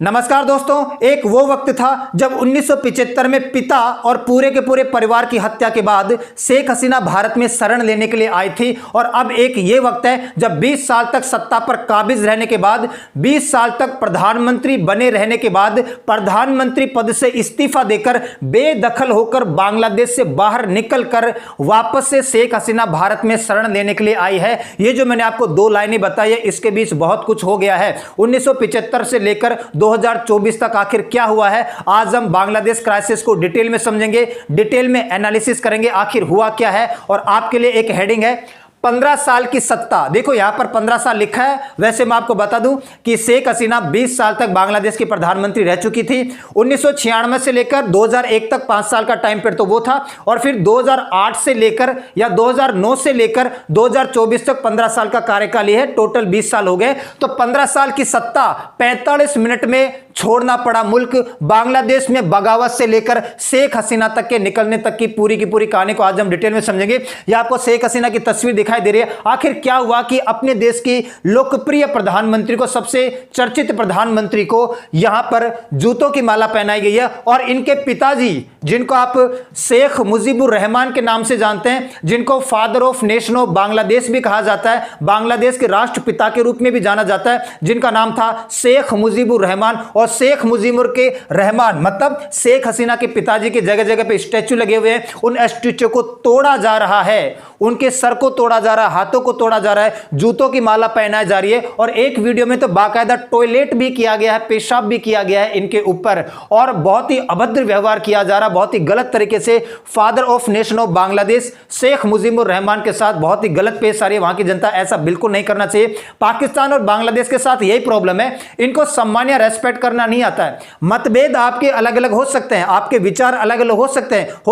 नमस्कार दोस्तों, एक वो वक्त था जब 1975 में पिता और पूरे के पूरे परिवार की हत्या के बाद शेख हसीना भारत में शरण लेने के लिए आई थी। और अब एक ये वक्त है जब 20 साल तक सत्ता पर काबिज रहने के बाद, 20 साल तक प्रधानमंत्री बने रहने के बाद, प्रधानमंत्री पद से इस्तीफा देकर बेदखल होकर बांग्लादेश से बाहर निकलकर वापस से शेख हसीना भारत में शरण लेने के लिए आई है। ये जो मैंने आपको दो लाइनें बताई है, इसके बीच बहुत कुछ हो गया है। 1975 से लेकर 2024 तक आखिर क्या हुआ है, आज हम बांग्लादेश क्राइसिस को डिटेल में समझेंगे, डिटेल में एनालिसिस करेंगे आखिर हुआ क्या है। और आपके लिए एक हेडिंग है 15 साल की सत्ता। देखो यहां पर 15 साल लिखा है, वैसे मैं आपको बता दूं कि शेख हसीना 20 साल तक बांग्लादेश की प्रधानमंत्री रह चुकी थी। 1996 से लेकर 2001 तक 5 साल का टाइम पीरियड तो वो था, और फिर 2008 से लेकर या 2009 से लेकर 2024 तक 15 साल का कार्यकाल है, टोटल 20 साल हो गए। तो 15 साल की सत्ता 45 मिनट में छोड़ना पड़ा मुल्क। बांग्लादेश में बगावत से लेकर शेख हसीना तक के निकलने तक की पूरी कहानी को आज हम डिटेल में समझेंगे। यह आपको शेख हसीना की तस्वीर दिखाई दे रही है। आखिर क्या हुआ कि अपने देश की लोकप्रिय प्रधानमंत्री को, सबसे चर्चित प्रधानमंत्री को यहां पर जूतों की माला पहनाई गई है। और इनके पिताजी, जिनको आप शेख मुजीबुर रहमान के नाम से जानते हैं, जिनको father of nation of Bangladesh भी कहा जाता है, बांग्लादेश के राष्ट्रपिता के रूप में भी जाना जाता है, जिनका नाम था शेख मुजीबुर रहमान। और शेख मुजीबुर के रहमान मतलब शेख हसीना के पिताजी के जगह जगह पे स्टैचू लगे हुए हैं। उन स्टैचू को तोड़ा जा रहा है, उनके सर को तोड़ा जा रहा है, हाथों को तोड़ा जा रहा है, जूतों की माला पहनाई जा रही है। और एक वीडियो में तो बाकायदा टॉयलेट भी किया गया है, पेशाब भी किया गया है इनके ऊपर, और बहुत ही अभद्र व्यवहार किया जा रहा है, बहुत ही गलत तरीके से father of nation of Bangladesh Sheikh Mujibur Rahman के साथ बहुत ही गलत पेश आ रही है वहां की जनता। ऐसा बिल्कुल नहीं करना चाहिए। पाकिस्तान और बांग्लादेश के साथ यही प्रॉब्लम है, इनको सम्मान या रेस्पेक्ट करना नहीं आता है। मतभेद आपके अलग अलग हो सकते हैं, आपके विचार अलग अलग हो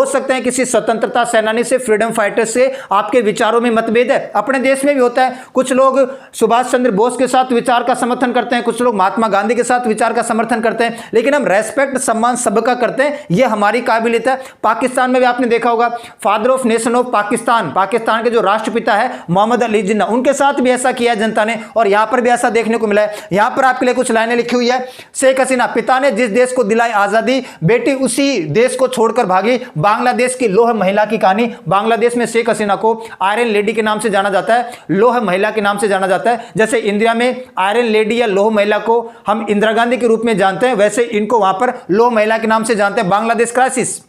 सकते हैं किसी स्वतंत्रता सेनानी से, फ्रीडम फाइटर से आपके विचारों में मतभेद है। अपने देश में भी होता है, कुछ लोग सुभाष चंद्र बोस के साथ विचार का समर्थन करते हैं, कुछ लोग महात्मा गांधी के साथ विचार का समर्थन करते हैं, लेकिन हम रेस्पेक्ट सम्मान सबका करते हैं, यह हमारी काबिलियत है। पाकिस्तान में भी आपने देखा होगा, father of nation of Pakistan, Pakistan के जो राष्ट्रपिता है मोहम्मद अली जिन्ना, उनके साथ भी ऐसा किया जनता ने, और यहां पर भी ऐसा देखने को मिला है। यहां पर आपके लिए कुछ लाइनें लिखी हुई है। शेख हसीना, पिता ने जिस देश को दिलाई आजादी, बेटी उसी देश को छोड़कर भागी। बांग्लादेश की लोह महिला की कहानी। बांग्लादेश में शेख हसीना को आयरन लेडी के नाम से जाना जाता है, लोह महिला के नाम से जाना जाता है। जैसे इंडिया में आयरन लेडी या लोह महिला को हम इंदिरा गांधी के रूप में जानते हैं, वैसे इनको वहां पर लोह महिला के नाम से जानते हैं। बांग्लादेश क्राइसिस,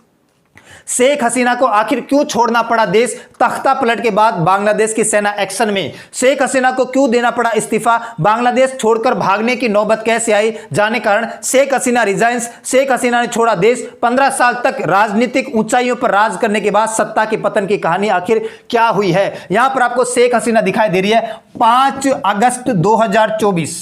शेख हसीना को आखिर क्यों छोड़ना पड़ा देश? तख्ता पलट के बाद बांग्लादेश की सेना एक्शन में। शेख हसीना को क्यों देना पड़ा इस्तीफा? बांग्लादेश छोड़कर भागने की नौबत कैसे आई? जाने कारण शेख हसीना रिजाइंस। शेख हसीना ने छोड़ा देश। 15 साल तक राजनीतिक ऊंचाइयों पर राज करने के बाद सत्ता के पतन की कहानी आखिर क्या हुई है? यहां पर आपको शेख हसीना दिखाई दे रही है। 5 अगस्त 2024,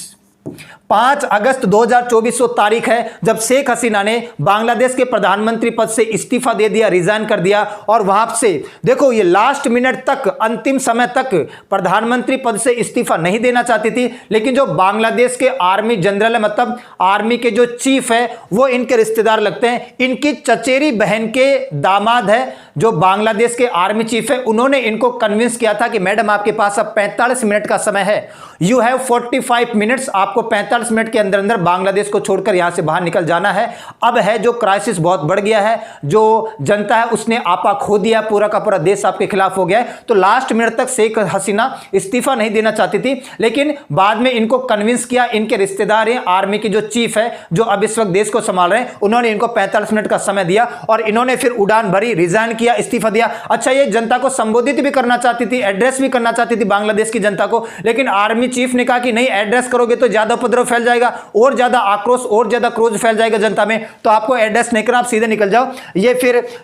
5 अगस्त 2024 वो तारीख है जब शेख हसीना ने बांग्लादेश के प्रधानमंत्री पद से इस्तीफा दे दिया, रिजाइन कर दिया। और वहां से देखो, ये लास्ट मिनट तक, अंतिम समय तक प्रधानमंत्री पद से इस्तीफा नहीं देना चाहती थी, लेकिन जो बांग्लादेश के आर्मी जनरल है, मतलब आर्मी के जो चीफ है, वो इनके रिश्तेदार लगते हैं। इनकी चचेरी बहन के दामाद है जो बांग्लादेश के आर्मी चीफ है। उन्होंने इनको कन्विंस किया था कि मैडम आपके पास अब 45 मिनट का समय है, यू हैव 45 मिनट्स, आपको 45 मिनट के अंदर अंदर बांग्लादेश को छोड़कर यहां से बाहर निकल जाना है। अब है जो क्राइसिस बहुत बढ़ गया है, जो जनता है उसने आपा खो दिया, पूरा का पूरा देश आपके खिलाफ हो गया है। तो लास्ट मिनट तक शेख हसीना इस्तीफा नहीं देना चाहती थी, लेकिन बाद में इनको कन्विंस किया इनके रिश्तेदार हैं, आर्मी के जो चीफ है, जो अब इस वक्त देश को संभाल रहे हैं, उन्होंने इनको 45 मिनट का समय दिया और इन्होंने फिर उड़ान भरी, रिजाइन किया, इस्तीफा दिया। अच्छा, ये जनता को संबोधित भी करना चाहती थी, एड्रेस भी करना चाहती थी बांग्लादेश की जनता को, लेकिन आर्मी चीफ ने कहा कि नहीं, एड्रेस करोगे तो ज्यादा उपद्रव फैल जाएगा, और ज्यादा आक्रोश, और ज्यादा क्रोध फैल जाएगा जनता में, तो आपको एड्रेस नहीं करना, आप सीधे निकल जाओ।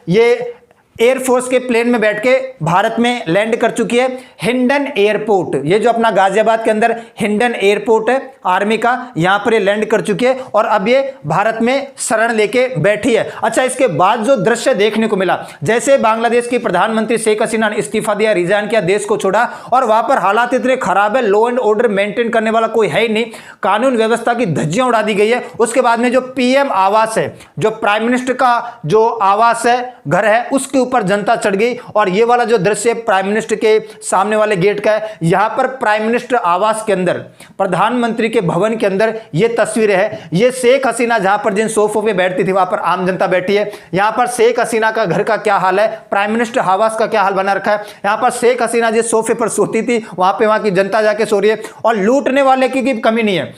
ये एयरफोर्स के प्लेन में बैठ के भारत में लैंड कर चुकी है। हिंडन एयरपोर्ट, ये जो अपना गाजियाबाद के अंदर हिंडन एयरपोर्ट है आर्मी का, यहां पर ये लैंड कर चुकी है और अब ये भारत में शरण लेके बैठी है। अच्छा, इसके बाद जो दृश्य देखने को मिला, जैसे बांग्लादेश की प्रधानमंत्री शेख हसीना ने इस्तीफा दिया, रिजाइन किया, देश को छोड़ा, और वहां पर हालात इतने खराब है, लॉ एंड ऑर्डर मेंटेन करने वाला कोई है ही नहीं, कानून व्यवस्था की धज्जियां उड़ा दी गई है। उसके बाद में जो पीएम आवास है, जो प्राइम मिनिस्टर का जो आवास है, घर है, उसके ऊपर जनता चढ़ गई। और ये वाला जो दृश्य प्राइम मिनिस्टर के सामने वाले गेट का है, यहां पर प्राइम मिनिस्टर आवास के अंदर, प्रधानमंत्री के भवन के अंदर ये तस्वीरें है। ये शेख हसीना जहां पर जिन सोफों पे बैठती थी वहां पर आम जनता बैठी है। यहां पर शेख हसीना का घर का क्या हाल है, प्राइम मिनिस्टर आवास का क्या हाल बना रखा है। यहां पर शेख हसीना जिस सोफे पर सोती थी वहां पे वहां की जनता जाके सो रही है। और लूटने वाले की कमी नहीं है।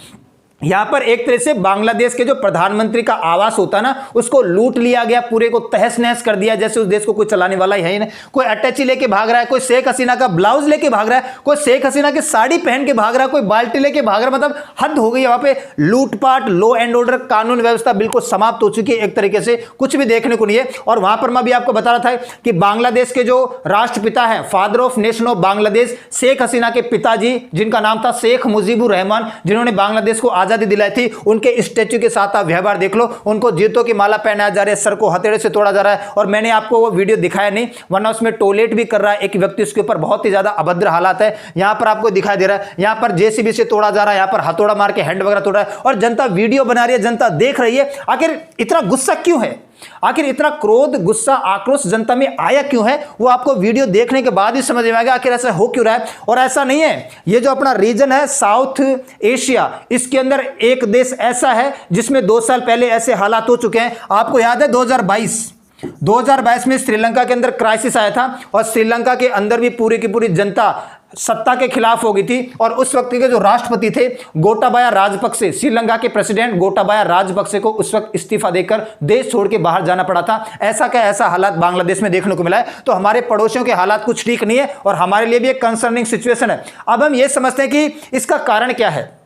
यहां पर एक तरह से बांग्लादेश के जो प्रधानमंत्री का आवास होता है ना, उसको लूट लिया गया, पूरे को तहस नहस कर दिया, जैसे उस देश को कोई चलाने वाला ही है ही नहीं। कोई अटैची लेके भाग रहा है, कोई शेख हसीना का ब्लाउज लेके भाग रहा है, कोई शेख हसीना की साड़ी पहन के भाग रहा है, कोई बाल्टी लेके भाग रहा है। मतलब हद हो गई है वहां पे। लूटपाट, लॉ एंड ऑर्डर, कानून व्यवस्था बिल्कुल समाप्त हो चुकी है, एक तरीके से कुछ भी देखने को नहीं है। और वहां पर मैं भी आपको बता रहा था कि बांग्लादेश के जो राष्ट्रपिता है, father of nation of Bangladesh, Sheikh Hasina के पिताजी, जिनका नाम था शेख मुजीबुर रहमान, जिन्होंने बांग्लादेश को आजादी दिलाई थी, उनके स्टैच्यू के साथ आप व्यवहार देख लो। उनको जूतों की माला पहनाया जा रहा है, सर को हथेड़े से तोड़ा जा रहा है। और मैंने आपको वो वीडियो दिखाया नहीं, वरना उसमें टॉयलेट भी कर रहा है एक व्यक्ति, उसके ऊपर बहुत ही ज्यादा अभद्र हालात है। यहां पर आपको दिखाई दे रहा है, यहां पर जेसीबी से तोड़ा जा रहा है, यहां पर हथौड़ा मार के हैंड वगैरह तोड़ रहा है। और जनता वीडियो बना रही है, जनता देख रही है। आखिर इतना गुस्सा क्यों है, आखिर इतना क्रोध, गुस्सा, आक्रोश जनता में आया क्यों है, वो आपको वीडियो देखने के बाद ही समझ में आएगा आखिर ऐसा हो क्यों रहा है। और ऐसा नहीं है, ये जो अपना रीजन है साउथ एशिया, इसके अंदर एक देश ऐसा है जिसमें 2 साल पहले ऐसे हालात हो चुके हैं। आपको याद है 2022 में श्रीलंका के अंदर क्राइसिस आया था, और श्रीलंका के अंदर भी पूरी की पूरी जनता सत्ता के खिलाफ हो गई थी। और उस वक्त के जो राष्ट्रपति थे गोटाबाया राजपक्से, श्रीलंका के प्रेसिडेंट गोटाबाया राजपक्से को उस वक्त इस्तीफा देकर देश छोड़ के बाहर जाना पड़ा था। ऐसा हालात बांग्लादेश में देखने को मिला है। तो हमारे पड़ोसियों के हालात कुछ ठीक नहीं है, और हमारे लिए भी एक कंसर्निंग सिचुएशन है। अब हम ये समझते हैं कि इसका कारण क्या है।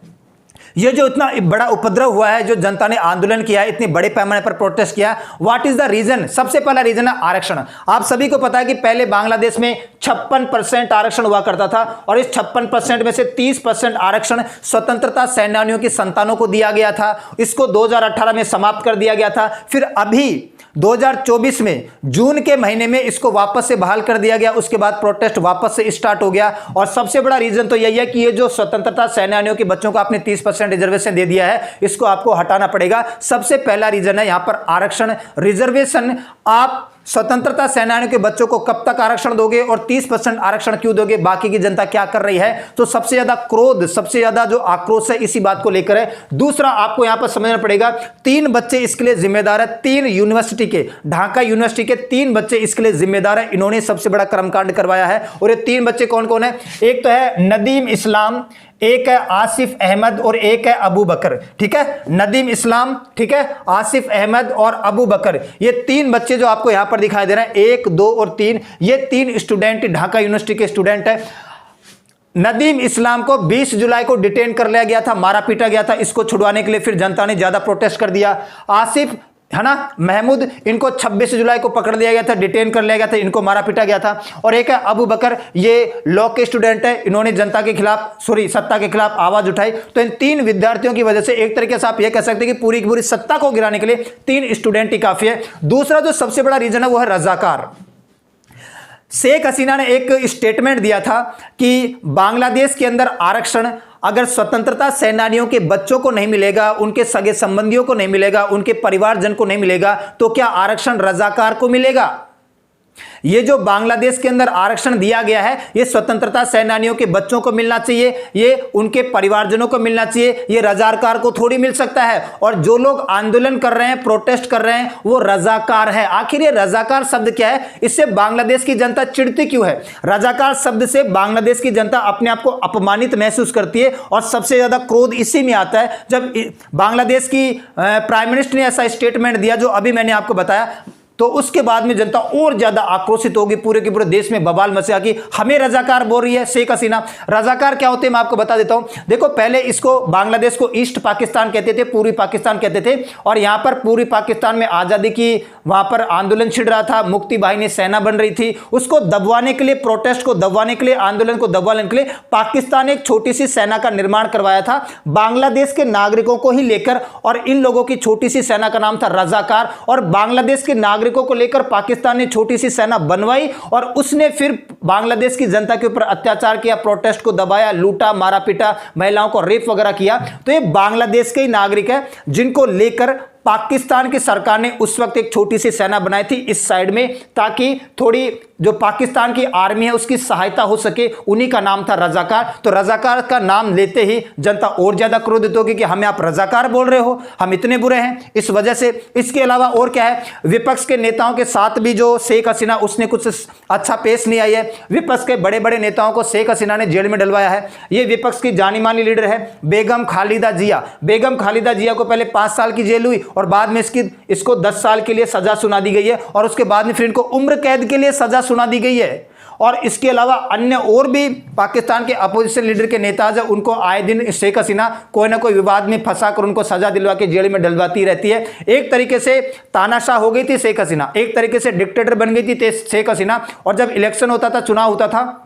ये जो इतना बड़ा उपद्रव हुआ है, जो जनता ने आंदोलन किया है, इतने बड़े पैमाने पर प्रोटेस्ट किया, व्हाट इज द रीजन। सबसे पहला रीजन है आरक्षण। आप सभी को पता है कि पहले बांग्लादेश में 56% आरक्षण हुआ करता था, और इस 56% में से 30% आरक्षण स्वतंत्रता सेनानियों की संतानों को दिया गया था। इसको 2018 में समाप्त कर दिया गया था। फिर अभी 2024 में जून के महीने में इसको वापस से बहाल कर दिया गया। उसके बाद प्रोटेस्ट वापस से स्टार्ट हो गया। और सबसे बड़ा रीजन तो यही है कि ये जो स्वतंत्रता सेनानियों के बच्चों को आपने 30% रिजर्वेशन दे दिया है, इसको आपको हटाना पड़ेगा। सबसे पहला रीजन है यहां पर आरक्षण, रिजर्वेशन। आप स्वतंत्रता सेनानियों के बच्चों को कब तक आरक्षण दोगे, और 30% आरक्षण क्यों दोगे, बाकी की जनता क्या कर रही है। तो सबसे ज्यादा क्रोध, सबसे ज्यादा जो आक्रोश है इसी बात को लेकर है। दूसरा आपको यहां पर समझना पड़ेगा, 3 बच्चे इसके लिए जिम्मेदार है। 3 यूनिवर्सिटी के, ढाका यूनिवर्सिटी के 3 बच्चे इसके लिए जिम्मेदार है। इन्होंने सबसे बड़ा कर्मकांड करवाया है। और ये 3 बच्चे कौन कौन है, एक तो है नदीम इस्लाम, एक है आसिफ अहमद, और एक है अबू बकर। ठीक है, नदीम इस्लाम, ठीक है, आसिफ अहमद और अबू बकर, ये 3 बच्चे जो आपको यहां पर दिखाई दे रहे हैं, 1, 2 और 3, ये 3 स्टूडेंट ढाका यूनिवर्सिटी के स्टूडेंट है। नदीम इस्लाम को 20 जुलाई को डिटेन कर लिया गया था, मारा पीटा गया था। इसको छुड़वाने के लिए फिर जनता ने ज्यादा प्रोटेस्ट कर दिया। आसिफ है ना, महमूद, इनको 26 जुलाई को पकड़ लिया गया था, डिटेन कर लिया गया था, इनको मारा पीटा गया था। और एक है अबू बकर, ये लॉ के स्टूडेंट है, इन्होंने जनता के खिलाफ, सत्ता के खिलाफ आवाज उठाई। तो इन 3 विद्यार्थियों की वजह से एक तरीके से आप ये कह सकते हैं कि पूरी की पूरी सत्ता को गिराने के लिए 3 स्टूडेंट ही काफी है। दूसरा जो सबसे बड़ा रीजन है वो है रजाकार। शेख हसीना ने एक स्टेटमेंट दिया था कि बांग्लादेश के अंदर आरक्षण अगर स्वतंत्रता सेनानियों के बच्चों को नहीं मिलेगा, उनके सगे संबंधियों को नहीं मिलेगा, उनके परिवारजन को नहीं मिलेगा, तो क्या आरक्षण रजाकार को मिलेगा। ये जो बांग्लादेश के अंदर आरक्षण दिया गया है, ये स्वतंत्रता सेनानियों के बच्चों को मिलना चाहिए, ये उनके परिवारजनों को मिलना चाहिए, ये रजाकार को थोड़ी मिल सकता है। और जो लोग आंदोलन कर रहे हैं, प्रोटेस्ट कर रहे हैं, वो रजाकार है। आखिर ये रजाकार शब्द क्या है, इससे बांग्लादेश की जनता चिढ़ती क्यों है। रजाकार शब्द से बांग्लादेश की जनता अपने आप को अपमानित महसूस करती है, और सबसे ज्यादा क्रोध इसी में आता है जब बांग्लादेश की प्राइम मिनिस्टर ने ऐसा स्टेटमेंट दिया जो अभी मैंने आपको बताया। तो उसके बाद में जनता और ज्यादा आक्रोशित होगी, पूरे के पूरे देश में बवाल मचा कि हमें रजाकार बोल रही है शेख हसीना। रजाकार क्या होते हैं मैं आपको बता देता हूं। देखो, पहले इसको बांग्लादेश को ईस्ट पाकिस्तान कहते थे, पूर्वी पाकिस्तान कहते थे। और यहां पर पूर्वी पाकिस्तान में आजादी की वहां पर आंदोलन छिड़ रहा था, मुक्ति बाहिनी सेना बन रही थी। उसको दबवाने के लिए, प्रोटेस्ट को दबवाने के लिए, आंदोलन को दबवाने के लिए पाकिस्तान एक छोटी सी सेना का निर्माण करवाया था बांग्लादेश के नागरिकों को ही लेकर। और इन लोगों की छोटी सी सेना का नाम था रजाकार। और बांग्लादेश के नागरिकों को लेकर पाकिस्तान ने छोटी सी सेना बनवाई, और उसने फिर बांग्लादेश की जनता के ऊपर अत्याचार किया, प्रोटेस्ट को दबाया, लूटा, मारा पीटा, महिलाओं को रेप वगैरह किया। तो ये बांग्लादेश के ही नागरिक है जिनको लेकर पाकिस्तान की सरकार ने उस वक्त एक छोटी सी सेना बनाई थी इस साइड में, ताकि थोड़ी जो पाकिस्तान की आर्मी है उसकी सहायता हो सके। उन्हीं का नाम था रजाकार। तो रजाकार का नाम लेते ही जनता और ज्यादा क्रोधित होगी कि हमें आप रजाकार बोल रहे हो, हम इतने बुरे हैं, इस वजह से। इसके अलावा और क्या है, विपक्ष के नेताओं के साथ भी जो शेख हसीना उसने कुछ अच्छा पेश नहीं आई है। विपक्ष के बड़े बड़े नेताओं को शेख हसीना ने जेल में डलवाया है। ये विपक्ष की जानी मानी लीडर है बेगम खालिदा जिया। बेगम खालिदा जिया को पहले 5 साल की जेल हुई और बाद में इसको 10 साल के लिए सजा सुना दी गई है, और उसके बाद में फिर इनको उम्र कैद के लिए सजा सुना दी गई है। और इसके अलावा अन्य और भी पाकिस्तान के अपोजिशन लीडर के नेता जो उनको आए दिन शेख हसीना कोई ना कोई विवाद में फंसाकर उनको सजा दिलवा के जेल में डलवाती रहती है। एक तरीके से तानाशाह हो गई थी शेख हसीना, एक तरीके से डिक्टेटर बन गई थी शेख हसीना। और जब इलेक्शन होता था, चुनाव होता था,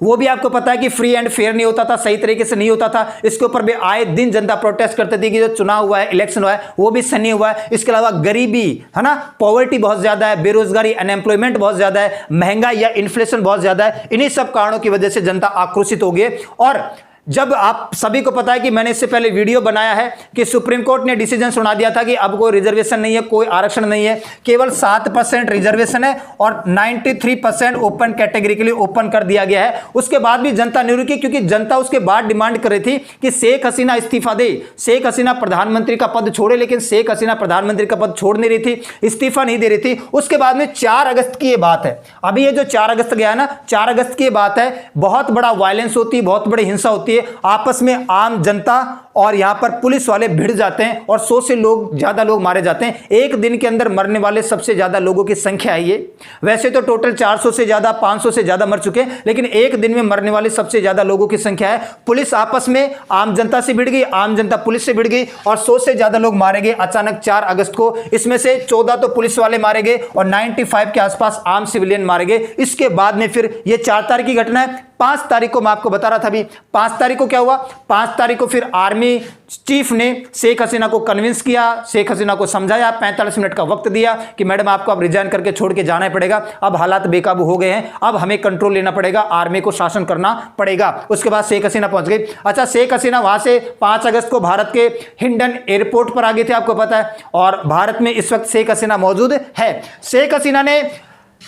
वो भी आपको पता है कि फ्री एंड फेयर नहीं होता था, सही तरीके से नहीं होता था। इसके ऊपर भी आए दिन जनता प्रोटेस्ट करती थी कि जो चुनाव हुआ है, इलेक्शन हुआ है, वो भी सही हुआ है। इसके अलावा गरीबी है ना, पॉवर्टी बहुत ज्यादा है, बेरोजगारी अनएम्प्लॉयमेंट बहुत ज्यादा है, महंगाई या इन्फ्लेशन बहुत ज्यादा है। इन्हीं सब कारणों की वजह से जनता आक्रोशित हो गई। और जब आप सभी को पता है कि मैंने इससे पहले वीडियो बनाया है कि सुप्रीम कोर्ट ने डिसीजन सुना दिया था कि अब कोई रिजर्वेशन नहीं है, कोई आरक्षण नहीं है, केवल 7% रिजर्वेशन है और 93% ओपन कैटेगरी के लिए ओपन कर दिया गया है। उसके बाद भी जनता नहीं रुकी, क्योंकि जनता उसके बाद डिमांड कर रही थी कि शेख हसीना इस्तीफा दे, शेख हसीना प्रधानमंत्री का पद छोड़े। लेकिन शेख हसीना प्रधानमंत्री का पद छोड़ नहीं रही थी, इस्तीफा नहीं दे रही थी। उसके बाद में 4 अगस्त की ये बात है, अभी ये जो 4 अगस्त गया है ना, 4 अगस्त की ये बात है, बहुत बड़ा वायलेंस होती है, बहुत बड़ी हिंसा होती है, आपस में आम जनता और यहां पर पुलिस वाले भिड़ जाते हैं और 100 से ज्यादा लोग मारे जाते हैं। एक दिन के अंदर मरने वाले सबसे ज्यादा लोगों की संख्या है ये। वैसे तो टोटल 400 से ज्यादा 500 से ज्यादा मर चुके हैं, लेकिन एक दिन में मरने वाले सबसे ज्यादा लोगों की संख्या है। पुलिस आपस में आम जनता से भिड़ गई, आम जनता पुलिस से भिड़ गई और 100 से ज्यादा लोग मारे गए अचानक 4 अगस्त को। इसमें से 14 तो पुलिस वाले मारे गए और 95 के आसपास आम सिविलियन मारे गए। इसके बाद में फिर ये 4 तारीख की घटना है। 5 तारीख को मैं आपको बता रहा था अभी, 5 तारीख को क्या हुआ, 5 तारीख को फिर आर्मी चीफ ने शेख हसीना को कन्विंस किया, शेख हसीना को समझाया, 45 मिनट का वक्त दिया कि मैडम आपको अब रिजाइन करके छोड़ के जाना पड़ेगा, अब हालात बेकाबू हो गए हैं, अब हमें कंट्रोल लेना पड़ेगा, आर्मी को शासन करना पड़ेगा। उसके बाद शेख हसीना पहुंच गई। अच्छा, शेख हसीना वहां से 5 अगस्त को भारत के हिंडन एयरपोर्ट पर आ गए थे, आपको पता है, और भारत में इस वक्त शेख हसीना मौजूद है। शेख हसीना ने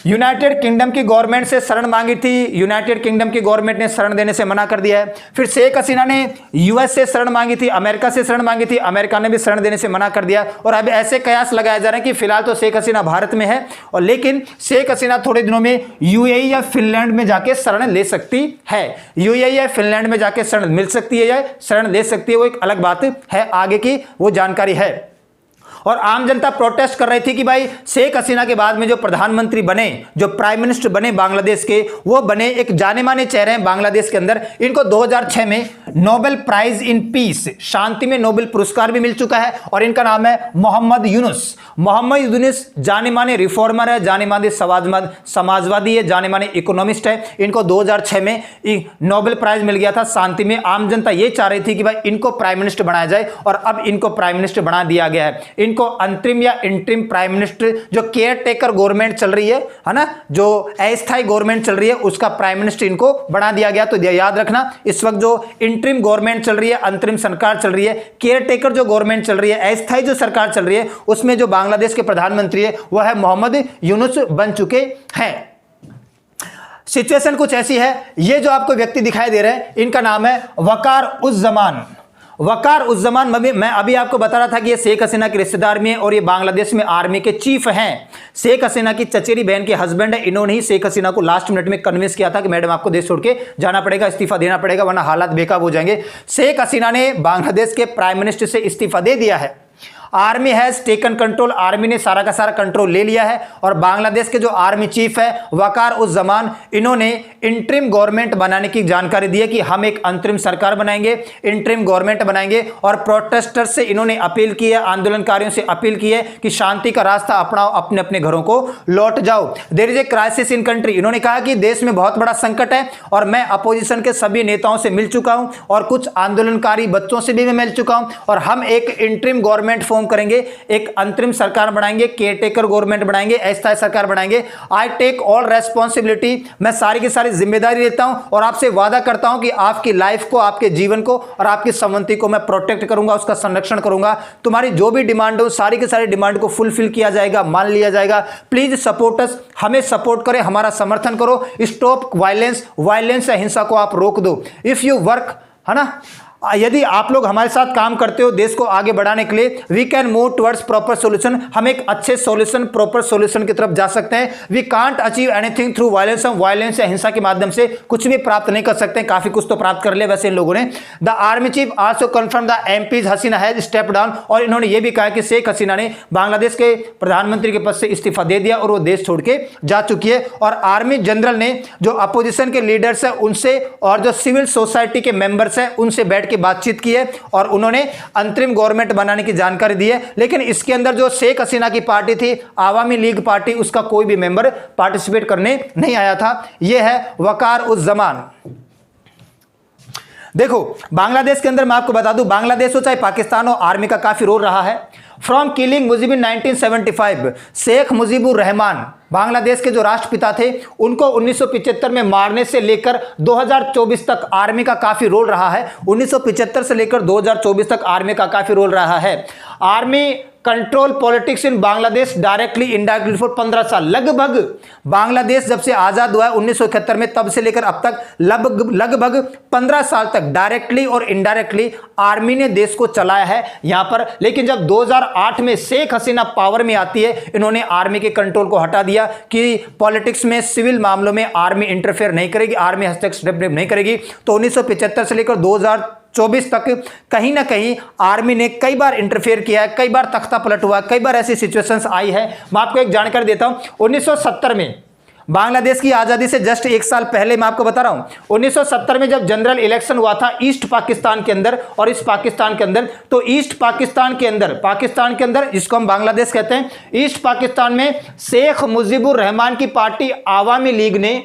यूनाइटेड किंगडम की गवर्नमेंट से शरण मांगी थी, यूनाइटेड किंगडम की गवर्नमेंट ने शरण देने से मना कर दिया है। फिर शेख हसीना ने यूएस से शरण मांगी थी, अमेरिका से शरण मांगी थी, अमेरिका ने भी शरण देने से मना कर दिया। और अब ऐसे कयास लगाए जा रहे हैं कि फिलहाल तो शेख हसीना भारत में है, और लेकिन शेख हसीना थोड़े दिनों में यूएई या फिनलैंड में जाके शरण ले सकती है। यूएई या फिनलैंड में जाके शरण मिल सकती है या शरण ले सकती है, वो एक अलग बात है, आगे की वो जानकारी है। और आम जनता प्रोटेस्ट कर रही थी कि भाई शेख हसीना के बाद में जो प्रधानमंत्री बने, जो प्राइम मिनिस्टर बने बांग्लादेश के, वो बने एक जाने माने चेहरे हैं बांग्लादेश के अंदर। इनको 2006 में नोबेल प्राइज इन पीस, शांति में नोबेल पुरस्कार भी मिल चुका है, और इनका नाम है मोहम्मद यूनुस। मोहम्मद यूनुस जाने माने रिफॉर्मर है, जाने माने समाजवादी है, जाने माने इकोनॉमिस्ट है। इनको 2006 में नोबेल प्राइज मिल गया था शांति में। आम जनता ये चाह रही थी कि भाई इनको प्राइम मिनिस्टर बनाया जाए, और अब इनको प्राइम मिनिस्टर बना दिया गया है। इनको अंतरिम या इंटरिम प्राइम मिनिस्टर, जो केयर टेकर गवर्नमेंट चल रही है ना, जो अस्थायी गवर्नमेंट चल रही है, उसका प्राइम मिनिस्टर इनको बना दिया गया। तो याद रखना, इस वक्त जो इंटरिम गवर्नमेंट चल रही है, अंतरिम सरकार चल रही है, केयर टेकर जो गवर्नमेंट चल रही है, अस्थायी जो सरकार चल रही है, उसमें जो बांग्लादेश के प्रधानमंत्री है वह है मोहम्मद यूनुस बन चुके हैं। सिचुएशन कुछ ऐसी है, ये जो आपको व्यक्ति दिखाई दे रहे हैं, इनका नाम है वकार उज जमान। वकार उज जमान, मैं अभी आपको बता रहा था कि ये शेख हसीना के रिश्तेदार में, और ये बांग्लादेश में आर्मी के चीफ हैं। शेख हसीना की चचेरी बहन के हस्बैंड है। इन्होंने ही शेख हसीना को लास्ट मिनट में कन्विंस किया था कि मैडम आपको देश छोड़ के जाना पड़ेगा, इस्तीफा देना पड़ेगा, वरना हालात बेकाबू हो जाएंगे। शेख हसीना ने बांग्लादेश के प्राइम मिनिस्टर से इस्तीफा दे दिया है। Army has taken control, army ने सारा का सारा कंट्रोल ले लिया है। और बांग्लादेश के जो आर्मी चीफ है वकार उज जमान, इन्होंने इंटरिम गवर्नमेंट बनाने की जानकारी दी है कि हम एक अंतरिम सरकार बनाएंगे, इंटरिम गवर्नमेंट बनाएंगे। और प्रोटेस्टर से इन्होंने अपील की है, आंदोलनकारियों से अपील की है कि शांति का रास्ता अपनाओ, अपने अपने घरों को लौट जाओ। There is a crisis in country. इन्होंने कहा कि देश में बहुत बड़ा संकट है, और मैं अपोजिशन के सभी नेताओं से मिल चुका हूं, और कुछ आंदोलनकारी बच्चों से भी मैं मिल चुका हूं, और हम एक इंटरिम गवर्नमेंट ट्रांसफॉर्म करेंगे, एक अंतरिम सरकार बनाएंगे, केयरटेकर गवर्नमेंट बनाएंगे, अस्थायी सरकार बनाएंगे। आई टेक ऑल रेस्पॉन्सिबिलिटी, मैं सारी की सारी जिम्मेदारी लेता हूं और आपसे वादा करता हूं कि आपकी लाइफ को, आपके जीवन को और आपकी संपत्ति को मैं प्रोटेक्ट करूंगा, उसका संरक्षण करूंगा। तुम्हारी जो भी डिमांड हो, सारी की सारी डिमांड को फुलफिल किया जाएगा, मान लिया जाएगा। प्लीज सपोर्ट अस, हमें सपोर्ट करें, हमारा समर्थन करो। स्टॉप वायलेंस, वायलेंस या हिंसा को आप रोक दो। इफ यू वर्क, है ना, यदि आप लोग हमारे साथ काम करते हो देश को आगे बढ़ाने के लिए, we can move towards proper solution, हम एक अच्छे सॉल्यूशन, प्रॉपर सॉल्यूशन की तरफ जा सकते हैं। We can't achieve anything through violence, हम वायलेंस या हिंसा के माध्यम से कुछ भी प्राप्त नहीं कर सकते। काफी कुछ तो प्राप्त कर लिया वैसे इन लोगों ने। The army chief also confirm the MPs Hasina has step down, और इन्होंने यह भी कहा कि शेख हसीना ने बांग्लादेश के प्रधानमंत्री के पद से इस्तीफा दे दिया और वो देश छोड़ के जा चुकी है। और आर्मी जनरल ने जो अपोजिशन के लीडर्स है उनसे और जो सिविल सोसाइटी के मेंबर्स है उनसे बैठ के बातचीत की है और उन्होंने अंतरिम गवर्नमेंट बनाने की जानकारी दी है। लेकिन इसके अंदर जो शेख हसीना की पार्टी थी, आवामी लीग पार्टी, उसका कोई भी मेंबर पार्टिसिपेट करने नहीं आया था। यह है वकार उस जमान। देखो बांग्लादेश के अंदर मैं आपको बता दूं, बांग्लादेश हो चाहे पाकिस्तान हो, आर्मी का काफी रोल रहा है। फ्रॉम किलिंग मुजीब इन 1975, शेख मुजीबुर रहमान बांग्लादेश के जो राष्ट्रपिता थे, उनको 1975 में मारने से लेकर 2024 तक आर्मी का काफी रोल रहा है। 1975 से लेकर 2024 तक आर्मी का काफी रोल रहा है। Army control politics in Bangladesh directly indirectly for 15 साल। लगभग बांग्लादेश जब से आजाद हुआ है 1971 में, तब से लेकर अब तक लगभग 15 साल तक डायरेक्टली और इनडायरेक्टली आर्मी ने देश को चलाया है यहां पर। लेकिन जब 2008 में शेख हसीना पावर में आती है, इन्होंने आर्मी के कंट्रोल को हटा दिया कि पॉलिटिक्स में, सिविल मामलों में आर्मी इंटरफेयर नहीं करेगी, आर्मी हस्तक्षेप नहीं करेगी। तो 1975 से लेकर 2024 तक कहीं ना कहीं आर्मी ने कई बार इंटरफेयर किया है, कई बार तख्ता पलट हुआ, कई बार ऐसी सिचुएशंस आई है। मैं आपको एक जानकारी देता हूं, 1970 में बांग्लादेश की आजादी से जस्ट एक साल पहले मैं आपको बता रहा हूं, 1970 में जब जनरल इलेक्शन हुआ था ईस्ट पाकिस्तान के अंदर और इस पाकिस्तान के अंदर, तो ईस्ट पाकिस्तान के अंदर जिसको हम बांग्लादेश कहते हैं, ईस्ट पाकिस्तान में शेख मुजीबुर रहमान की पार्टी आवामी लीग ने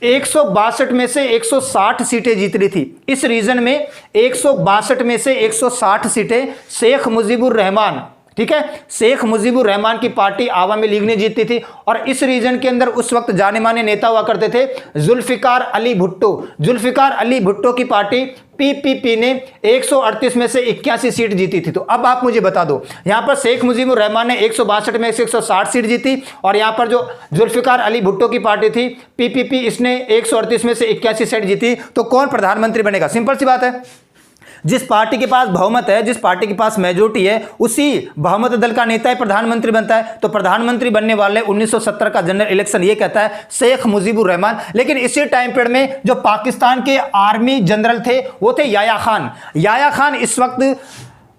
162 में से 160 सीटें जीत ली थी। इस रीजन में 162 में से 160 सीटें शेख मुजीबुर रहमान, ठीक है, शेख मुजीबुर रहमान की पार्टी आवामी लीग ने जीती थी। और इस रीजन के अंदर उस वक्त जाने माने नेता हुआ करते थे जुल्फिकार अली भुट्टो। जुल्फिकार अली भुट्टो की पार्टी पीपीपी ने 138 में से 81 सीट जीती थी। तो अब आप मुझे बता दो, यहां पर शेख मुजीबुर रहमान ने 162 में से 160 सीट जीती और यहां पर जो जुल्फिकार अली भुट्टो की पार्टी थी पीपीपी, इसने 138 में से 81 सीट जीती। तो कौन प्रधानमंत्री बनेगा? सिंपल सी बात है, जिस पार्टी के पास बहुमत है, जिस पार्टी के पास मेजोरिटी है, उसी बहुमत दल का नेता ही प्रधानमंत्री बनता है। तो प्रधानमंत्री बनने वाले 1970 का जनरल इलेक्शन ये कहता है शेख मुजीबुर रहमान। लेकिन इसी टाइम पीरियड में जो पाकिस्तान के आर्मी जनरल थे वो थे याया खान। याया खान इस वक्त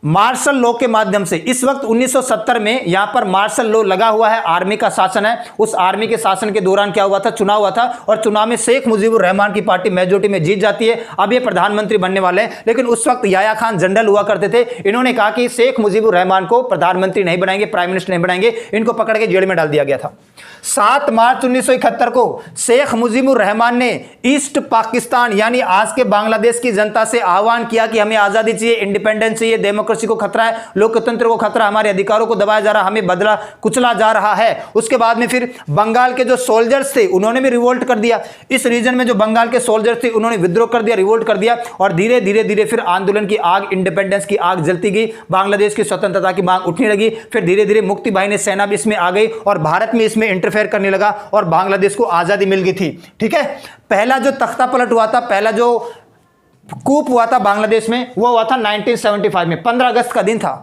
मार्शल लॉ के माध्यम से, इस वक्त 1970 में यहां पर मार्शल लॉ लगा हुआ है, आर्मी का शासन है। उस आर्मी के शासन के दौरान क्या हुआ था, चुनाव हुआ था और चुनाव में शेख मुजीबुर रहमान की पार्टी मेजोरिटी में जीत जाती है। अब ये प्रधानमंत्री बनने वाले हैं। लेकिन उस वक्त याया खान जनरल हुआ करते थे। इन्होंने कहा कि शेख मुजीबुर रहमान को प्रधानमंत्री नहीं बनाएंगे, प्राइम मिनिस्टर नहीं बनाएंगे, इनको पकड़ के जेल में डाल दिया गया था। 7 मार्च 1971 को शेख मुजीबुर रहमान ने ईस्ट पाकिस्तान यानी आज के बांग्लादेश की जनता से आह्वान किया कि हमें आजादी चाहिए, इंडिपेंडेंस चाहिए, डेमोक्रेसी को खतरा है, लोकतंत्र को खतरा, हमारे अधिकारों को दबाया जा रहा, हमें बदला कुचला जा रहा है। उसके बाद में फिर बंगाल के जो सोल्जर्स थे उन्होंने भी रिवोल्ट कर दिया। इस रीजन में जो बंगाल के सोल्जर्स थे उन्होंने विद्रोह कर दिया, रिवोल्ट कर दिया और धीरे धीरे फिर आंदोलन की आग, इंडिपेंडेंस की आग जलती गई, बांग्लादेश की स्वतंत्रता की मांग उठने लगी। फिर धीरे धीरे मुक्ति बाहिनी सेना भी इसमें आ गई और भारत में इसमें इंटरफेयर करने लगा और बांग्लादेश को आजादी मिल गई थी। ठीक है, पहला जो तख्ता पलट हुआ था, पहला जो कूप हुआ था बांग्लादेश में, वो हुआ था 1975 में, 15 अगस्त का दिन था।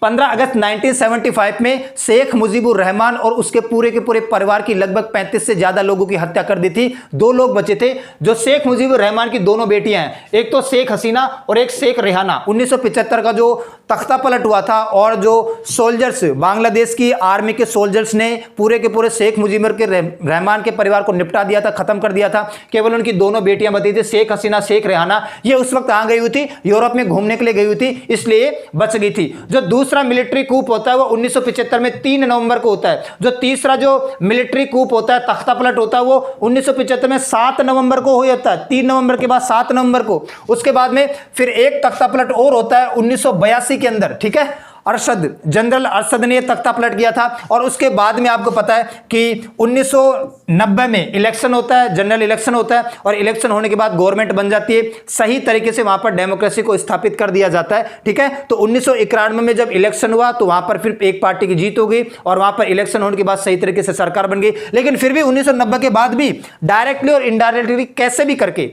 15 अगस्त 1975 में शेख मुजीबुर रहमान और उसके पूरे के पूरे परिवार की लगभग 35 से ज्यादा लोगों की हत्या कर दी थी। 2 लोग बचे थे। जो शेख मुजीबुर रहमान की दोनों बेटियां हैं, एक तो शेख हसीना और एक शेख रेहाना। 1975 का जो तख्ता पलट हुआ था और जो सोल्जर्स, बांग्लादेश की आर्मी के सोल्जर्स ने पूरे के पूरे शेख मुजीबुर के रहमान के परिवार को निपटा दिया था, खत्म कर दिया था। केवल उनकी दोनों बेटियां बची थी, शेख हसीना, शेख रेहाना। ये उस वक्त आ गई हुई थी, यूरोप में घूमने के लिए गई हुई थी, इसलिए बच गई थी। जो दूसरा मिलिट्री कूप होता है वो 1975 में 3 नवंबर को होता है। जो तीसरा जो मिलिट्री कूप होता है, तख्ता पलट होता है, वो 1975 में 7 नवंबर को हो जाता है। 3 नवंबर के बाद 7 नवंबर को। उसके बाद में फिर एक तख्ता पलट और होता है 1982 के अंदर। ठीक है, अरशद, जनरल अरशद ने तख्ता पलट किया था। और उसके बाद में आपको पता है कि 1990 में इलेक्शन होता है, जनरल इलेक्शन होता है, और इलेक्शन होने के बाद गवर्नमेंट बन जाती है, सही तरीके से वहां पर डेमोक्रेसी को स्थापित कर दिया जाता है, ठीक है। तो 1991 में जब इलेक्शन हुआ तो वहां पर फिर एक पार्टी की जीत हो गई और वहां पर इलेक्शन होने के बाद सही तरीके से सरकार बन गई। लेकिन फिर भी 1990 के बाद भी डायरेक्टली और इनडायरेक्टली कैसे भी करके,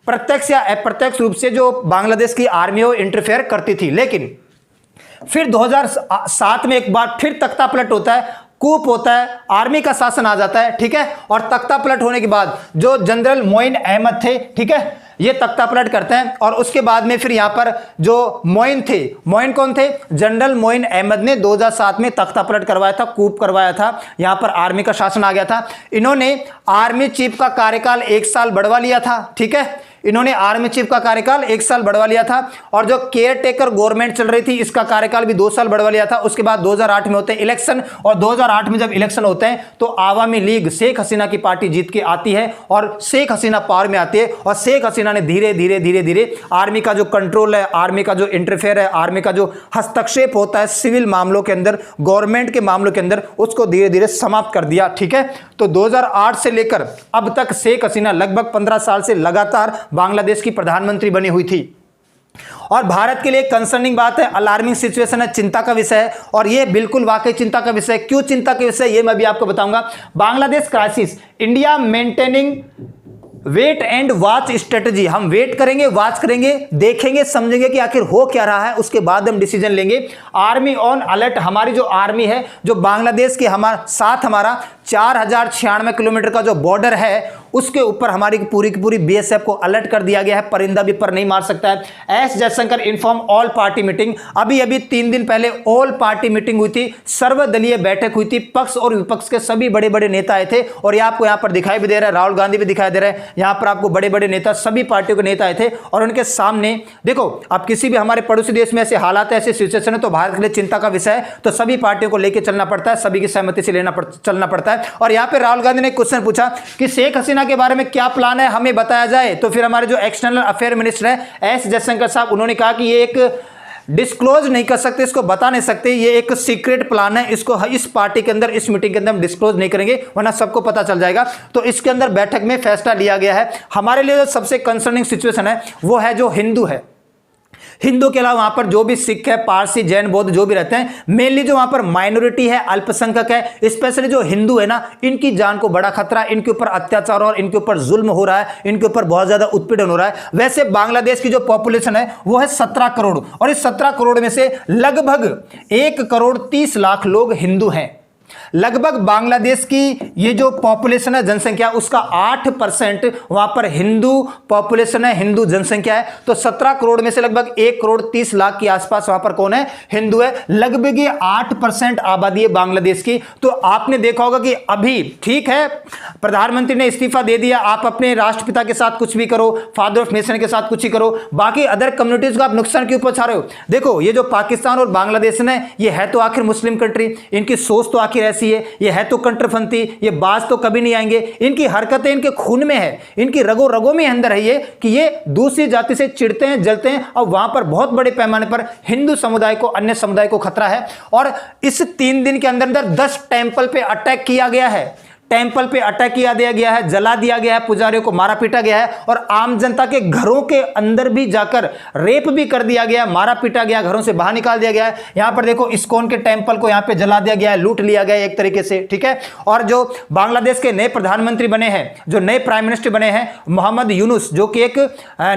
प्रत्यक्ष या अप्रत्यक्ष रूप से जो बांग्लादेश की आर्मी हो इंटरफेयर करती थी। लेकिन फिर 2007 में एक बार फिर तख्ता पलट होता है, कूप होता है, आर्मी का शासन आ जाता है, ठीक है। और तख्ता पलट होने के बाद जो जनरल मोइन अहमद थे, ठीक है, ये तख्ता पलट करते हैं। और उसके बाद में फिर यहां पर जो मोइन थे, मोइन कौन थे? जनरल मोइन अहमद ने 2007 में तख्ता पलट करवाया था, कूप करवाया था, यहां पर आर्मी का शासन आ गया था। इन्होंने आर्मी चीफ का कार्यकाल 1 साल बढ़वा लिया था, ठीक है। इन्होंने आर्मी चीफ का कार्यकाल 1 साल बढ़वा लिया था। और जो केयर टेकर गवर्नमेंट चल रही थी, इसका कार्यकाल भी 2 साल बढ़वा लिया था। उसके बाद 2008 में होते हैं इलेक्शन, और 2008 में जब इलेक्शन होते हैं तो आवामी लीग, शेख हसीना की पार्टी जीत के आती है और शेख हसीना पावर में आती है। और शेख हसीना ने धीरे धीरे धीरे धीरे आर्मी का जो कंट्रोल है, आर्मी का जो इंटरफेयर है, आर्मी का जो हस्तक्षेप होता है सिविल मामलों के अंदर, गवर्नमेंट के मामलों के अंदर, उसको धीरे धीरे समाप्त कर दिया, ठीक है। तो 2008 से लेकर अब तक शेख हसीना लगभग 15 साल से लगातार बांग्लादेश की प्रधानमंत्री बनी हुई थी। और भारत के लिए कंसर्निंग बात है, अलार्मिंग सिचुएशन है, चिंता का विषय है। और ये बिल्कुल वाकई चिंता का विषय है। क्यों चिंता का विषय, ये मैं भी आपको बताऊंगा। Bangladesh crisis, India maintaining wait and watch strategy. हम वेट करेंगे, वॉच करेंगे, देखेंगे, समझेंगे कि आखिर हो क्या रहा है, उसके बाद हम डिसीजन लेंगे। आर्मी ऑन अलर्ट, हमारी जो आर्मी है, जो बांग्लादेश के हमारा 4096 किलोमीटर का जो बॉर्डर है, उसके ऊपर हमारी पूरी की पूरी बीएसएफ को अलर्ट कर दिया गया है। परिंदा भी पर नहीं मार सकता है। S Jaishankar inform all party meeting, अभी 3 दिन पहले ऑल पार्टी मीटिंग हुई थी, सर्वदलीय बैठक हुई थी, पक्ष और विपक्ष के सभी बड़े बड़े नेता आए थे। और ये आपको यहां पर दिखाई भी दे रहा है, राहुल गांधी भी दिखाई दे रहा है, यहां पर आपको बड़े बड़े नेता, सभी पार्टियों के नेता आए थे। और उनके सामने देखो, अब किसी भी हमारे पड़ोसी देश में ऐसे हालात है, ऐसे सिचुएशन है, तो भारत के लिए चिंता का विषय है। तो सभी पार्टियों को लेकर चलना पड़ता है, सभी की सहमति से चलना पड़ता है। और यहां पर राहुल गांधी ने क्वेश्चन पूछा कि शेख हसीना के बारे में क्या प्लान है, हमें बताया जाए। तो फिर हमारे जो एक्सटर्नल अफेयर मिनिस्टर है एस जयशंकर साहब, उन्होंने कहा कि ये एक डिस्क्लोज नहीं कर सकते, इसको बता नहीं सकते, ये एक सीक्रेट प्लान है, इसको इस पार्टी के अंदर, इस मीटिंग के अंदर हम डिस्क्लोज नहीं करेंगे, वरना सबको पता चल जाएगा। तो इसके अंदर बैठक में फैसला लिया गया है। हमारे लिए जो सबसे कंसर्निंग सिचुएशन है वो है जो हिंदू है, हिंदू के अलावा वहां पर जो भी सिख है, पारसी, जैन, बौद्ध जो भी रहते हैं, मेनली जो वहां पर माइनॉरिटी है, अल्पसंख्यक है, स्पेशली जो हिंदू है ना, इनकी जान को बड़ा खतरा है, इनके ऊपर अत्याचार और इनके ऊपर जुल्म हो रहा है, इनके ऊपर बहुत ज्यादा उत्पीड़न हो रहा है। वैसे बांग्लादेश की जो पॉपुलेशन है वो है 17 करोड़, और इस 17 करोड़ में से लगभग 1 करोड़ 30 लाख लोग हिंदू हैं। लगभग बांग्लादेश की ये जो पॉपुलेशन है, जनसंख्या, उसका 8% वहां पर हिंदू पॉपुलेशन है, हिंदू जनसंख्या है। तो 17 करोड़ में से लगभग 1 करोड़ 30 लाख के आसपास वहां पर कौन है? हिंदू है। लगभग ये 8% आबादी है बांग्लादेश की। तो आपने देखा होगा कि अभी ठीक है, प्रधानमंत्री ने इस्तीफा दे दिया, आप अपने राष्ट्रपिता के साथ कुछ भी करो, फादर ऑफ नेशन के साथ कुछ ही करो, बाकी अदर कम्युनिटीज को आप नुकसान क्यों पहुंचा रहे हो? देखो, ये जो पाकिस्तान और बांग्लादेश है, ये है तो आखिर मुस्लिम कंट्री, इनकी सोच तो आखिर ऐसी है, ये है तो कंट्रपंथी, ये बाज तो कभी नहीं आएंगे, इनकी हरकतें इनके खून में है, इनकी रगो रगों में अंदर है ये कि ये दूसरी जाति से चिढ़ते हैं, जलते हैं। और वहां पर बहुत बड़े पैमाने पर हिंदू समुदाय को, अन्य समुदाय को खतरा है। और इस 3 दिन के अंदर 10 टेंपल पे अटैक किया गया है, टेंपल पे अटैक किया दिया है, जला दिया गया है, पुजारियों को मारा पीटा गया है, और आम जनता के घरों के अंदर भी जाकर रेप भी कर दिया गया, मारा पीटा गया, घरों से बाहर निकाल दिया गया है। यहां पर देखो, इस्कॉन के टेंपल को यहां पे जला दिया गया है, लूट लिया गया है एक तरीके से, ठीक है। और जो बांग्लादेश के नए प्रधानमंत्री बने हैं, जो नए प्राइम मिनिस्टर बने हैं, मोहम्मद यूनुस, जो कि एक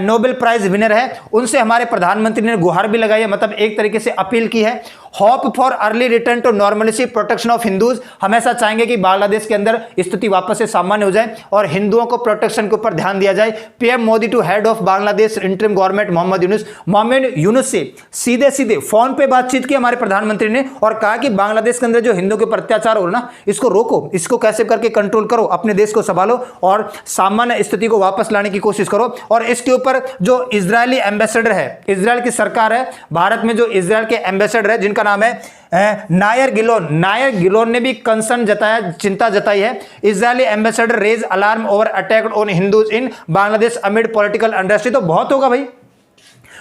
नोबेल प्राइज विनर है, उनसे हमारे प्रधानमंत्री ने गुहार भी लगाई है, मतलब एक तरीके से अपील की है। Hope for early return to normality, protection of Hindus, हमेशा चाहेंगे कि बांग्लादेश के अंदर स्थिति वापस से सामान्य हो जाए और हिंदुओं को प्रोटेक्शन के ऊपर ध्यान दिया जाए। PM Modi to head of Bangladesh interim government Mohammad Yunus से सीधे सीधे फोन पे बातचीत की हमारे प्रधानमंत्री ने, और कहा कि बांग्लादेश के अंदर जो हिंदुओं के ऊपर अत्याचार हो रहा ना, इसको रोको, इसको कैसे करके कंट्रोल करो, अपने देश को संभालो और सामान्य स्थिति को वापस लाने की कोशिश करो। और इसके ऊपर जो इजरायली एम्बेसडर है, इजरायल की सरकार है भारत में, जो इजरायल के एम्बेसडर है जिनका नाम है नायर गिलोन ने भी कंसर्न जताया, चिंता जताई है। Israeli ambassador raise alarm over attack on Hindus in Bangladesh amid political unrest. तो बहुत होगा भाई,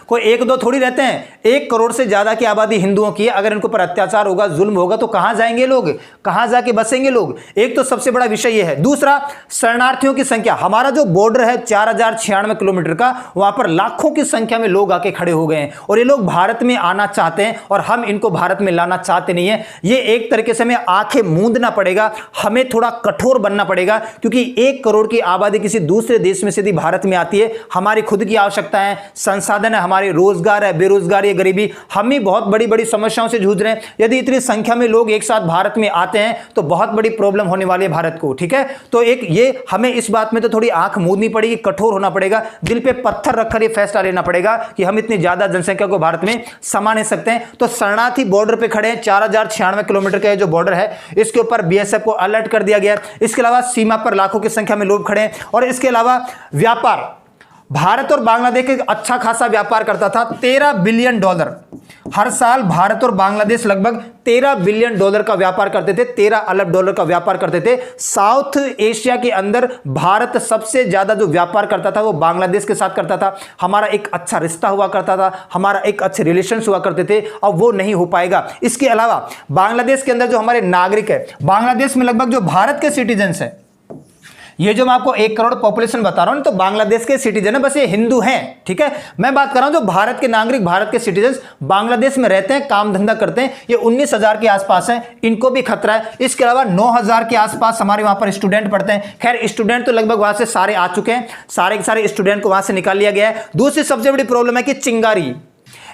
कोई एक दो थोड़ी रहते हैं, 1 करोड़ से ज्यादा की आबादी हिंदुओं की है। अगर इनको पर अत्याचार होगा, जुल्म होगा तो कहां जाएंगे लोग, कहां जाके बसेंगे लोग? एक तो सबसे बड़ा विषय यह है। दूसरा, शरणार्थियों की संख्या। हमारा जो बॉर्डर है 4096 किलोमीटर का, वहां पर लाखों की संख्या में लोग आके खड़े हो गए हैं और ये लोग भारत में आना चाहते हैं और हम इनको भारत में लाना चाहते नहीं है। ये एक तरीके से हमें आंखें मूंदना पड़ेगा, हमें थोड़ा कठोर बनना पड़ेगा, क्योंकि 1 करोड़ की आबादी किसी दूसरे देश में से यदि भारत में आती है, हमारी खुद की आवश्यकता है, संसाधन है, हमारे रोजगार है, बेरोजगारी है, गरीबी, हम ही बहुत बड़ी बड़ी समस्याओं से जूझ रहे हैं। यदि इतनी संख्या में लोग एक साथ भारत में आते हैं तो बहुत बड़ी प्रॉब्लम होने वाली है भारत को। ठीक है, तो एक ये हमें इस बात में तो थोड़ी आंख मूंदनी पड़ेगी, कठोर होना पड़ेगा, दिल पे पत्थर रखकर ये फैसला लेना पड़ेगा कि हम इतनी ज्यादा जनसंख्या को भारत में समा नहीं सकते हैं। तो शरणार्थी बॉर्डर पे खड़े हैं, 4096 किलोमीटर का जो बॉर्डर है इसके ऊपर बीएसएफ को अलर्ट कर दिया गया है। इसके अलावा सीमा पर लाखों की संख्या में लोग खड़े हैं। और इसके अलावा व्यापार, भारत और बांग्लादेश एक अच्छा खासा व्यापार करता था, $13 बिलियन। हर साल भारत और बांग्लादेश लगभग $13 बिलियन का व्यापार करते थे, $13 अरब का व्यापार करते थे। साउथ एशिया के अंदर भारत सबसे ज्यादा जो व्यापार करता था वो बांग्लादेश के साथ करता था। हमारा एक अच्छा रिश्ता हुआ करता था, हमारा एक अच्छे रिलेशन हुआ करते थे, अब वो नहीं हो पाएगा। इसके अलावा बांग्लादेश के अंदर जो हमारे नागरिक है, बांग्लादेश में लगभग जो भारत के सिटीजन्स हैं, ये जो मैं आपको 1 करोड़ पॉपुलेशन बता रहा हूं तो बांग्लादेश के सिटीजन है, बस ये हिंदू हैं। ठीक है, मैं बात कर रहा हूं जो भारत के नागरिक, भारत के सिटीजन बांग्लादेश में रहते हैं, काम धंधा करते हैं, ये 19,000 के आसपास हैं, इनको भी खतरा है। इसके अलावा 9,000 के आसपास हमारे वहां पर स्टूडेंट पढ़ते हैं। खैर, स्टूडेंट तो लगभग वहां से सारे आ चुके हैं, सारे के सारे स्टूडेंट को वहां से निकाल लिया गया है। दूसरी सबसे बड़ी प्रॉब्लम है कि चिंगारी,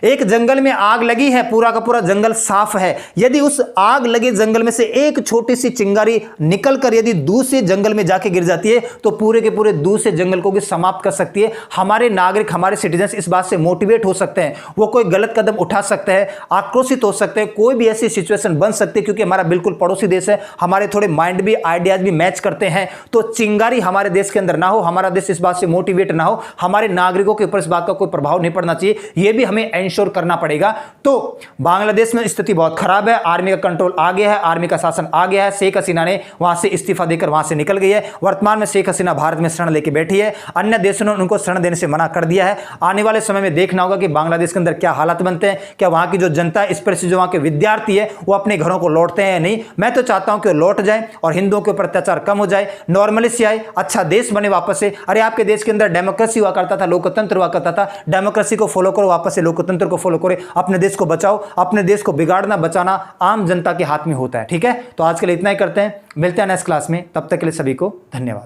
एक जंगल में आग लगी है, पूरा का पूरा जंगल साफ है, यदि उस आग लगे जंगल में से एक छोटी सी चिंगारी निकलकर यदि दूसरे जंगल में जाके गिर जाती है तो पूरे के पूरे दूसरे जंगल को भी समाप्त कर सकती है। हमारे नागरिक, हमारे सिटीजन्स इस बात से मोटिवेट हो सकते हैं, वो कोई गलत कदम उठा सकते हैं, आक्रोशित हो सकते हैं, कोई भी ऐसी सिचुएशन बन सकती है, क्योंकि हमारा बिल्कुल पड़ोसी देश है, हमारे थोड़े माइंड भी, आइडियाज भी मैच करते हैं। तो चिंगारी हमारे देश के अंदर ना हो, हमारा देश इस बात से मोटिवेट ना हो, हमारे नागरिकों के ऊपर इस बात का कोई प्रभाव नहीं पड़ना चाहिए, यह भी हमें एंश्योर करना पड़ेगा। तो बांग्लादेश में स्थिति बहुत खराब है, आर्मी का कंट्रोल आ गया है, आर्मी का शासन आ गया है, शेख हसीना ने वहां से इस्तीफा देकर वहां से निकल गई है। वर्तमान में शेख हसीना भारत में शरण लेके बैठी है, अन्य देशों ने उनको शरण देने से मना कर दिया है। आने वाले समय में देखना होगा कि बांग्लादेश के अंदर क्या हालात बनते हैं, क्या वहां की जो जनता है, स्पेशली जो वहां के विद्यार्थी है, वो अपने घरों को लौटते हैं या नहीं। मैं तो चाहता हूं कि वो लौट जाए और हिंदुओं के ऊपर अत्याचार कम हो जाए, नॉर्मलिसी आए, अच्छा देश बने वापस से। अरे आपके देश के अंदर डेमोक्रेसी हुआ करता था, लोकतंत्र हुआ करता था, डेमोक्रेसी को फॉलो करो, वापस से लोकतंत्र को फॉलो करो, अपने देश को बचाओ। अपने देश को बिगाड़ना, बचाना आम जनता के हाथ में होता है। ठीक है, तो आज के लिए इतना ही करते हैं, मिलते हैं नेक्स्ट क्लास में, तब तक के लिए सभी को धन्यवाद।